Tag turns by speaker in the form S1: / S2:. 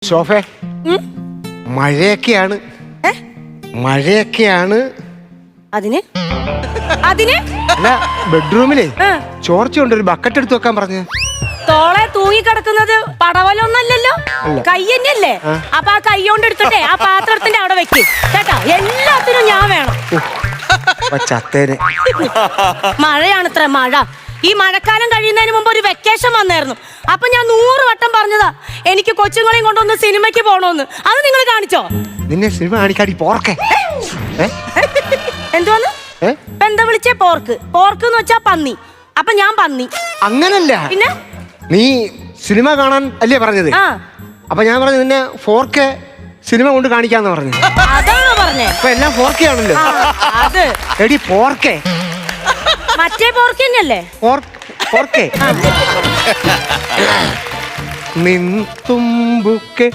S1: ശോഭേ, മഴയൊക്കെയാണ്. മഴയൊക്കെയാണ്.
S2: അതിന് അതിന്
S1: അല്ല, ബെഡ്റൂമിലെ ചോർച്ചയുണ്ട്, ഒരു ബക്കറ്റ് എടുത്ത് വെക്കാൻ പറഞ്ഞു.
S2: തോളെ തൂങ്ങി കിടക്കുന്നത് പടവലൊന്നല്ലല്ലോ, കൈ തന്നെയല്ലേ. അപ്പൊ ആ കൈ കൊണ്ട് എടുത്തിട്ടേ ആ പാത്രത്തിന്റെ അവിടെ വെക്ക് കേട്ടാ. എല്ലാത്തിനും ഞാൻ വേണം.
S1: ചത്തേനെ.
S2: മഴയാണ് ഇത്ര മഴ. ഈ മഴക്കാലം കഴിയുന്നതിന് മുമ്പ് ഒരു വെക്കേഷൻ വന്നായിരുന്നു. അപ്പൊ ഞാൻ 100 വട്ടം പറഞ്ഞതാ എനിക്ക് കൊച്ചുങ്ങളെയും കൊണ്ടൊന്ന് സിനിമയ്ക്ക് പോണോന്ന്. അത് നിങ്ങൾ കാണിച്ചോ?
S1: നിന്നെ സിനിമ കാണിക്കാടി പോർക്കെ.
S2: എന്തോന്ന് എന്താ വിളിച്ചേ? പോർക്ക്. പോർക്ക് എന്ന് വെച്ചാ പന്നി. അപ്പൊ ഞാൻ പന്നി.
S1: അങ്ങനല്ല,
S2: പിന്നെ
S1: നീ സിനിമ കാണാൻ അല്ലേ പറഞ്ഞത്? അപ്പൊ ഞാൻ പറഞ്ഞു നിന്നെ 4K സിനിമ കൊണ്ട് കാണിക്കാന്ന് പറഞ്ഞു.
S2: അതാണോ പറഞ്ഞേ?
S1: അപ്പൊ എല്ലാം 4K ആണല്ലോ.
S2: അത്
S1: എടി പോർക്കെ,
S2: മറ്റേ പോർക്ക് തന്നെയല്ലേ?
S1: പോർക്കെ നിൻ തുമ്പുക്കെ